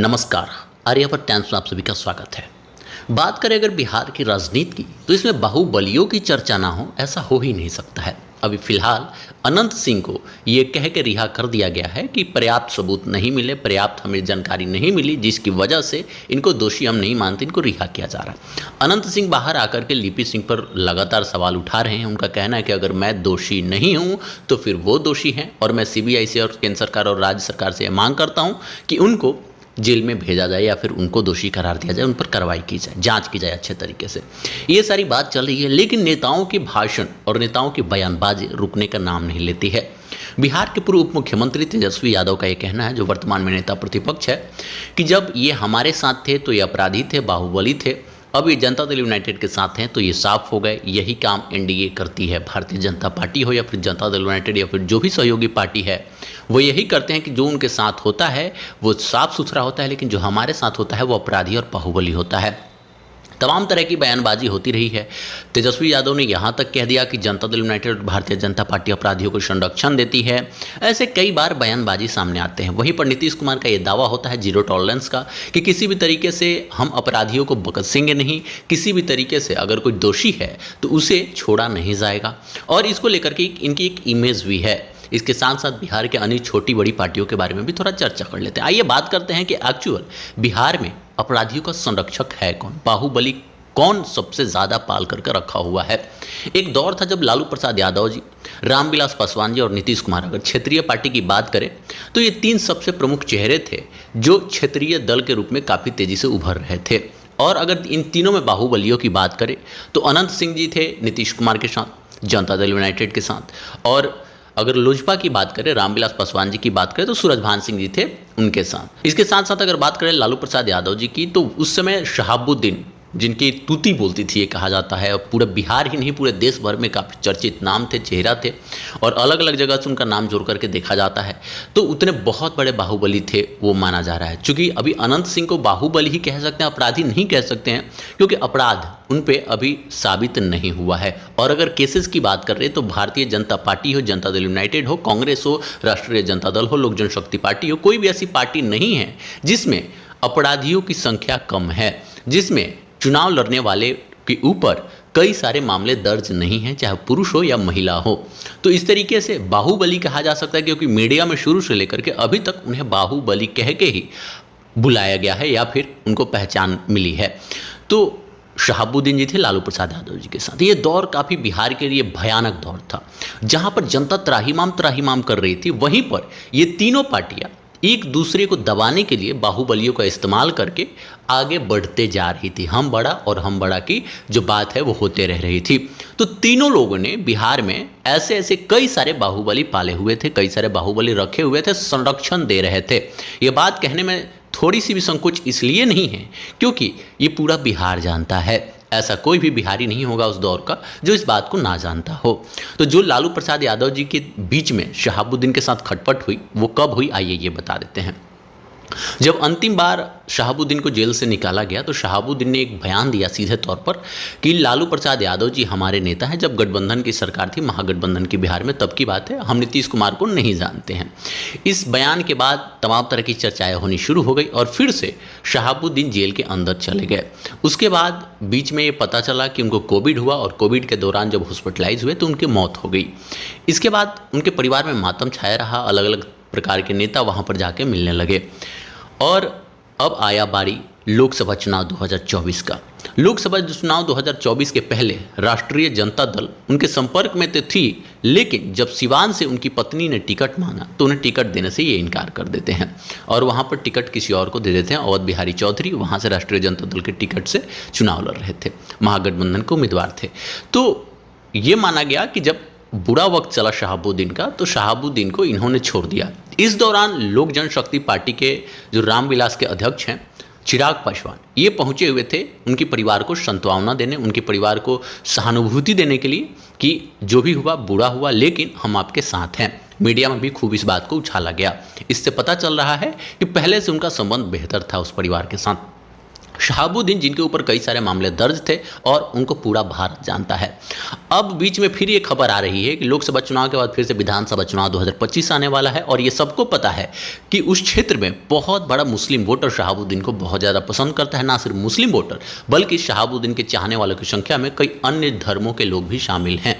नमस्कार। आर्यावर्त टाइम्स में आप सभी का स्वागत है। बात करें अगर बिहार की राजनीति की, तो इसमें बाहुबलियों की चर्चा ना हो ऐसा हो ही नहीं सकता है। अभी फिलहाल अनंत सिंह को ये कह के रिहा कर दिया गया है कि पर्याप्त सबूत नहीं मिले, पर्याप्त हमें जानकारी नहीं मिली, जिसकी वजह से इनको दोषी हम नहीं मानते, इनको रिहा किया जा रहा है। अनंत सिंह बाहर आकर के लिपि सिंह पर लगातार सवाल उठा रहे हैं। उनका कहना है कि अगर मैं दोषी नहीं हूँ तो फिर वो दोषी हैं, और मैं सीबीआई से और केंद्र सरकार और राज्य सरकार से मांग करता हूँ कि उनको जेल में भेजा जाए या फिर उनको दोषी करार दिया जाए, उन पर कार्रवाई की जाए, जांच की जाए अच्छे तरीके से। ये सारी बात चल रही है, लेकिन नेताओं के भाषण और नेताओं की बयानबाजी रुकने का नाम नहीं लेती है। बिहार के पूर्व उप मुख्यमंत्री तेजस्वी यादव का ये कहना है, जो वर्तमान में नेता प्रतिपक्ष है, कि जब ये हमारे साथ थे तो ये अपराधी थे, बाहुबली थे, अब ये जनता दल यूनाइटेड के साथ हैं तो ये साफ हो गए। यही काम एनडीए करती है, भारतीय जनता पार्टी हो या फिर जनता दल यूनाइटेड या फिर जो भी सहयोगी पार्टी है, वो यही करते हैं कि जो उनके साथ होता है वो साफ सुथरा होता है, लेकिन जो हमारे साथ होता है वो अपराधी और बाहुबली होता है। तमाम तरह की बयानबाजी होती रही है। तेजस्वी यादव ने यहाँ तक कह दिया कि जनता दल यूनाइटेड और भारतीय जनता पार्टी अपराधियों को संरक्षण देती है। ऐसे कई बार बयानबाजी सामने आते हैं। वहीं पर नीतीश कुमार का ये दावा होता है जीरो टॉलरेंस का, कि किसी भी तरीके से हम अपराधियों को बख्शेंगे नहीं, किसी भी तरीके से अगर कोई दोषी है तो उसे छोड़ा नहीं जाएगा। और इसको लेकर के इनकी एक इमेज भी है। इसके साथ साथ बिहार के अन्य छोटी बड़ी पार्टियों के बारे में भी थोड़ा चर्चा कर लेते हैं। आइए बात करते हैं कि एक्चुअल बिहार में अपराधियों का संरक्षक है कौन, बाहुबली कौन सबसे ज़्यादा पाल करके रखा हुआ है। एक दौर था जब लालू प्रसाद यादव जी, रामविलास पासवान जी और नीतीश कुमार, अगर क्षेत्रीय पार्टी की बात करें तो ये तीन सबसे प्रमुख चेहरे थे जो क्षेत्रीय दल के रूप में काफ़ी तेज़ी से उभर रहे थे। और अगर इन तीनों में बाहुबलियों की बात करें तो अनंत सिंह जी थे नीतीश कुमार के साथ, जनता दल यूनाइटेड के साथ, और अगर लोजपा की बात करें, रामविलास पासवान जी की बात करें तो सूरजभान सिंह जी थे उनके साथ। इसके साथ साथ अगर बात करें लालू प्रसाद यादव जी की, तो उस समय शहाबुद्दीन, जिनकी तूती बोलती थी ये कहा जाता है, और पूरे बिहार ही नहीं पूरे देश भर में काफ़ी चर्चित नाम थे, चेहरा थे, और अलग अलग जगह से उनका नाम जोड़ करके देखा जाता है, तो उतने बहुत बड़े बाहुबली थे वो माना जा रहा है। चूँकि अभी अनंत सिंह को बाहुबली ही कह सकते हैं, अपराधी नहीं कह सकते हैं, क्योंकि अपराध उन पे अभी साबित नहीं हुआ है। और अगर केसेस की बात कर रहे हैं तो भारतीय जनता पार्टी हो, जनता दल यूनाइटेड हो, कांग्रेस हो, राष्ट्रीय जनता दल हो, लोक जनशक्ति पार्टी हो, कोई भी ऐसी पार्टी नहीं है जिसमें अपराधियों की संख्या कम है, जिसमें चुनाव लड़ने वाले के ऊपर कई सारे मामले दर्ज नहीं हैं, चाहे पुरुष हो या महिला हो। तो इस तरीके से बाहुबली कहा जा सकता है, क्योंकि मीडिया में शुरू से लेकर के अभी तक उन्हें बाहुबली कह के ही बुलाया गया है या फिर उनको पहचान मिली है। तो शहाबुद्दीन जी थे लालू प्रसाद यादव जी के साथ। ये दौर काफ़ी बिहार के लिए भयानक दौर था, जहाँ पर जनता त्राहिमाम कर रही थी। वहीं पर ये तीनों पार्टियाँ एक दूसरे को दबाने के लिए बाहुबलियों का इस्तेमाल करके आगे बढ़ते जा रही थी। हम बड़ा और हम बड़ा की जो बात है वो होते रह रही थी। तो तीनों लोगों ने बिहार में ऐसे ऐसे कई सारे बाहुबली पाले हुए थे, कई सारे बाहुबली रखे हुए थे, संरक्षण दे रहे थे। ये बात कहने में थोड़ी सी भी संकोच इसलिए नहीं है क्योंकि ये पूरा बिहार जानता है। ऐसा कोई भी बिहारी नहीं होगा उस दौर का जो इस बात को ना जानता हो। तो जो लालू प्रसाद यादव जी के बीच में शहाबुद्दीन के साथ खटपट हुई, वो कब हुई आइए ये बता देते हैं। जब अंतिम बार शहाबुद्दीन को जेल से निकाला गया तो शहाबुद्दीन ने एक बयान दिया सीधे तौर पर कि लालू प्रसाद यादव जी हमारे नेता हैं। जब गठबंधन की सरकार थी, महागठबंधन की बिहार में, तब की बात है, हम नीतीश कुमार को नहीं जानते हैं। इस बयान के बाद तमाम तरह की चर्चाएं होनी शुरू हो गई और फिर से शहाबुद्दीन जेल के अंदर चले गए। उसके बाद बीच में ये पता चला कि उनको कोविड हुआ और कोविड के दौरान जब हॉस्पिटलाइज हुए तो उनकी मौत हो गई। इसके बाद उनके परिवार में मातम छाया रहा, अलग अलग प्रकार के नेता वहाँ पर जाके मिलने लगे। और अब आया बारी लोकसभा चुनाव 2024 का। लोकसभा चुनाव 2024 के पहले राष्ट्रीय जनता दल उनके संपर्क में तो थी, लेकिन जब सिवान से उनकी पत्नी ने टिकट मांगा तो उन्हें टिकट देने से ये इनकार कर देते हैं और वहाँ पर टिकट किसी और को दे देते हैं। अवध बिहारी चौधरी वहाँ से राष्ट्रीय जनता दल के टिकट से चुनाव लड़ रहे थे, महागठबंधन के उम्मीदवार थे। तो ये माना गया कि जब बुरा वक्त चला शहाबुद्दीन का तो शहाबुद्दीन को इन्होंने छोड़ दिया। इस दौरान लोक जनशक्ति पार्टी के जो रामविलास के अध्यक्ष हैं चिराग पासवान, ये पहुंचे हुए थे उनके परिवार को सांत्वना देने, उनके परिवार को सहानुभूति देने के लिए कि जो भी हुआ बुरा हुआ लेकिन हम आपके साथ हैं। मीडिया में भी खूब इस बात को उछाला गया। इससे पता चल रहा है कि पहले से उनका संबंध बेहतर था उस परिवार के साथ। शहाबुद्दीन जिनके ऊपर कई सारे मामले दर्ज थे और उनको पूरा भारत जानता है। अब बीच में फिर ये खबर आ रही है कि लोकसभा चुनाव के बाद फिर से विधानसभा चुनाव 2025 आने वाला है और ये सबको पता है कि उस क्षेत्र में बहुत बड़ा मुस्लिम वोटर शहाबुद्दीन को बहुत ज़्यादा पसंद करता है। ना सिर्फ मुस्लिम वोटर बल्कि शहाबुद्दीन के चाहने वालों की संख्या में कई अन्य धर्मों के लोग भी शामिल हैं।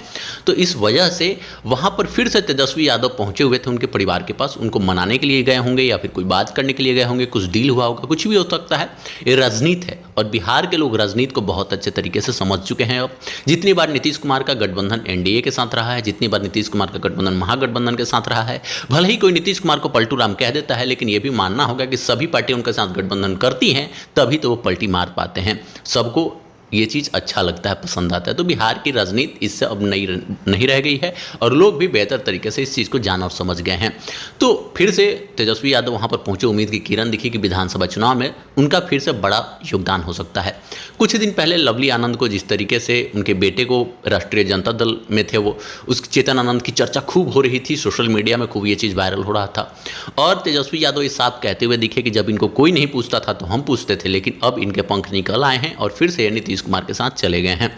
तो इस वजह से वहाँ पर फिर से तेजस्वी यादव पहुँचे हुए थे उनके परिवार के पास, उनको मनाने के लिए गए होंगे या फिर कोई बात करने के लिए गए होंगे, कुछ डील हुआ होगा, कुछ भी हो सकता है। ये राजनीति है और बिहार के लोग राजनीति को बहुत अच्छे तरीके से समझ चुके हैं। अब जितनी बार नीतीश कुमार का गठबंधन एनडीए के साथ रहा है, जितनी बार नीतीश कुमार का गठबंधन महागठबंधन के साथ रहा है, भले ही कोई नीतीश कुमार को पलटू राम कह देता है, लेकिन यह भी मानना होगा कि सभी पार्टियां उनके साथ गठबंधन करती हैं तभी तो वो पलटी मार पाते हैं। सबको ये चीज़ अच्छा लगता है, पसंद आता है। तो बिहार की राजनीति इससे अब नहीं रह गई है और लोग भी बेहतर तरीके से इस चीज़ को जान और समझ गए हैं। तो फिर से तेजस्वी यादव वहाँ पर पहुँचे, उम्मीद की किरण दिखी कि विधानसभा चुनाव में उनका फिर से बड़ा योगदान हो सकता है। कुछ दिन पहले लवली आनंद को जिस तरीके से उनके बेटे को राष्ट्रीय जनता दल में थे वो, उस चेतन आनंद की चर्चा खूब हो रही थी, सोशल मीडिया में खूब ये चीज़ वायरल हो रहा था। और तेजस्वी यादव इस साफ कहते हुए दिखे कि जब इनको कोई नहीं पूछता था तो हम पूछते थे, लेकिन अब इनके पंख निकल आए हैं और फिर से नीतीश कुमार के साथ चले गए हैं।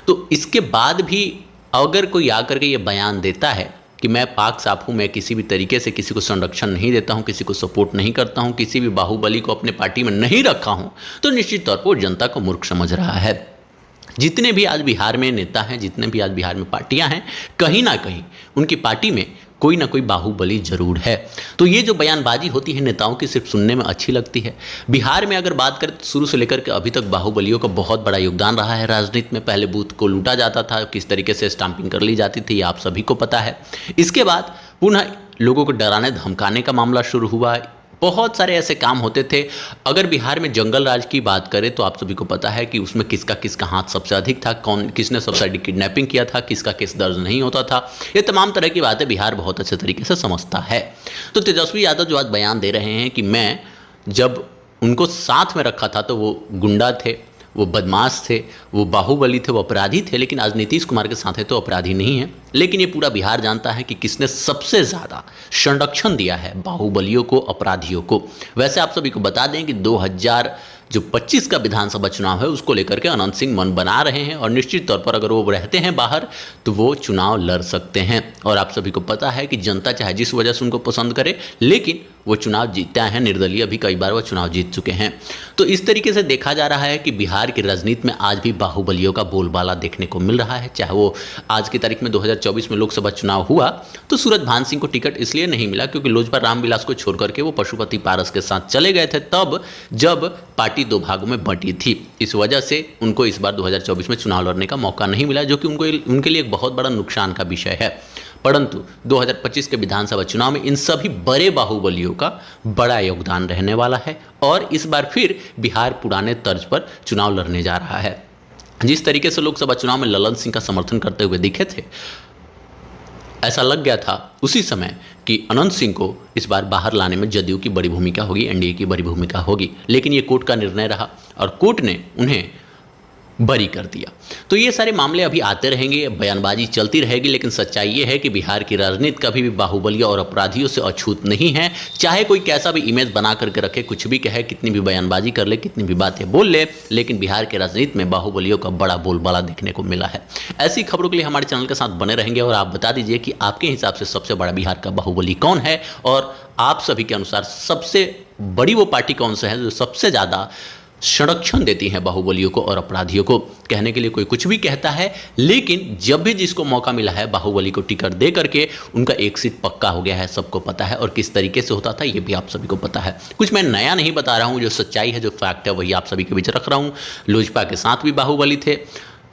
तो इसके बाद भी अगर कोई आकर के ये बयान देता है कि मैं पाक साफ हूँ, मैं किसी भी तरीके से किसी को संरक्षण नहीं देता हूँ, किसी को सपोर्ट नहीं करता हूँ, किसी भी बाहुबली को अपने पार्टी में नहीं रखा हूँ, तो निश्चित तौर पर वो जनता को मूर्ख समझ रहा है। जितने भी आज बिहार में नेता हैं, जितने भी आज बिहार में पार्टियां हैं, कहीं ना कहीं उनकी पार्टी में कोई ना कोई बाहुबली जरूर है। तो ये जो बयानबाजी होती है नेताओं की, सिर्फ सुनने में अच्छी लगती है। बिहार में अगर बात करें तो शुरू से लेकर के अभी तक बाहुबलियों का बहुत बड़ा योगदान रहा है राजनीति में। पहले बूथ को लूटा जाता था, किस तरीके से स्टाम्पिंग कर ली जाती थी, ये आप सभी को पता है। इसके बाद पुनः लोगों को डराने धमकाने का मामला शुरू हुआ। बहुत सारे ऐसे काम होते थे। अगर बिहार में जंगल राज की बात करें तो आप सभी को पता है कि उसमें किसका हाथ सबसे अधिक था, किसने सबसे अधिक किडनैपिंग किया था, किसका केस दर्ज नहीं होता था। ये तमाम तरह की बातें बिहार बहुत अच्छे तरीके से समझता है। तो तेजस्वी यादव जो आज बयान दे रहे हैं कि मैं जब उनको साथ में रखा था तो वो गुंडा थे, वो बदमाश थे, वो बाहुबली थे, वो अपराधी थे, लेकिन आज नीतीश कुमार के साथ है तो अपराधी नहीं है। लेकिन ये पूरा बिहार जानता है कि किसने सबसे ज़्यादा संरक्षण दिया है बाहुबलियों को, अपराधियों को। वैसे आप सभी को बता दें कि 2025 का विधानसभा चुनाव है, उसको लेकर के अनंत सिंह मन बना रहे हैं और निश्चित तौर पर अगर वो रहते हैं बाहर तो वो चुनाव लड़ सकते हैं। और आप सभी को पता है कि जनता चाहे जिस वजह से उनको पसंद करे, लेकिन वो चुनाव जीतते हैं, निर्दलीय भी कई बार वो चुनाव जीत चुके हैं। तो इस तरीके से देखा जा रहा है कि बिहार की राजनीति में आज भी बाहुबलियों का बोलबाला देखने को मिल रहा है। चाहे वो आज की तारीख में 2024 में लोकसभा चुनाव हुआ तो सूरज भान सिंह को टिकट इसलिए नहीं मिला क्योंकि लोजपा रामविलास को छोड़ करके वो पशुपति पारस के साथ चले गए थे, तब जब पार्टी दो भागों में बंटी थी। इस वजह से उनको इस बार 2024 में चुनाव लड़ने का मौका नहीं मिला, जो कि उनके लिए एक बहुत बड़ा नुकसान का विषय है। परंतु 2025 के विधानसभा चुनाव में इन सभी बड़े बाहुबलियों का बड़ा योगदान रहने वाला है और इस बार फिर बिहार पुराने तर्ज पर चुनाव लड़ने जा रहा है। जिस तरीके से लोकसभा चुनाव में ललन सिंह का समर्थन करते हुए दिखे थे, ऐसा लग गया था उसी समय कि अनंत सिंह को इस बार बाहर लाने में जदयू की बड़ी भूमिका होगी, एनडीए की बड़ी भूमिका होगी। लेकिन ये कोर्ट का निर्णय रहा और कोर्ट ने उन्हें बरी कर दिया। तो ये सारे मामले अभी आते रहेंगे, बयानबाजी चलती रहेगी, लेकिन सच्चाई ये है कि बिहार की राजनीति कभी भी बाहुबलियों और अपराधियों से अछूत नहीं है। चाहे कोई कैसा भी इमेज बना करके रखे, कुछ भी कहे, कितनी भी बयानबाजी कर ले, कितनी भी बातें बोल ले, लेकिन बिहार के राजनीति में बाहुबलियों का बड़ा बोलबाला देखने को मिला है। ऐसी खबरों के लिए हमारे चैनल के साथ बने रहेंगे और आप बता दीजिए कि आपके हिसाब से सबसे बड़ा बिहार का बाहुबली कौन है और आप सभी के अनुसार सबसे बड़ी वो पार्टी कौन सा है जो सबसे ज़्यादा संरक्षण देती हैं बाहुबलियों को और अपराधियों को। कहने के लिए कोई कुछ भी कहता है, लेकिन जब भी जिसको मौका मिला है बाहुबली को टिकट दे करके उनका एक सीट पक्का हो गया है, सबको पता है। और किस तरीके से होता था ये भी आप सभी को पता है। कुछ मैं नया नहीं बता रहा हूँ, जो सच्चाई है, जो फैक्ट है, वही आप सभी के बीच रख रहा हूँ। लोजपा के साथ भी बाहुबली थे,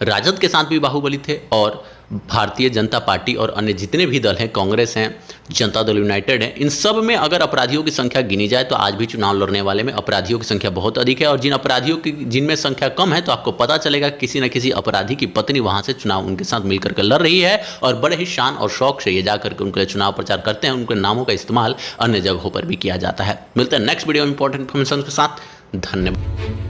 राजद के साथ भी बाहुबली थे और भारतीय जनता पार्टी और अन्य जितने भी दल हैं, कांग्रेस हैं, जनता दल यूनाइटेड है, इन सब में अगर अपराधियों की संख्या गिनी जाए तो आज भी चुनाव लड़ने वाले में अपराधियों की संख्या बहुत अधिक है। और जिन अपराधियों की जिनमें संख्या कम है तो आपको पता चलेगा किसी न किसी अपराधी की पत्नी वहां से चुनाव उनके साथ मिलकर के लड़ रही है और बड़े ही शान और शौक से ये जाकर के उनके लिए चुनाव प्रचार करते हैं। उनके नामों का इस्तेमाल अन्य जगहों पर भी किया जाता है। मिलते हैं नेक्स्ट वीडियो में इंपॉर्टेंट इन्फॉर्मेशन के साथ। धन्यवाद।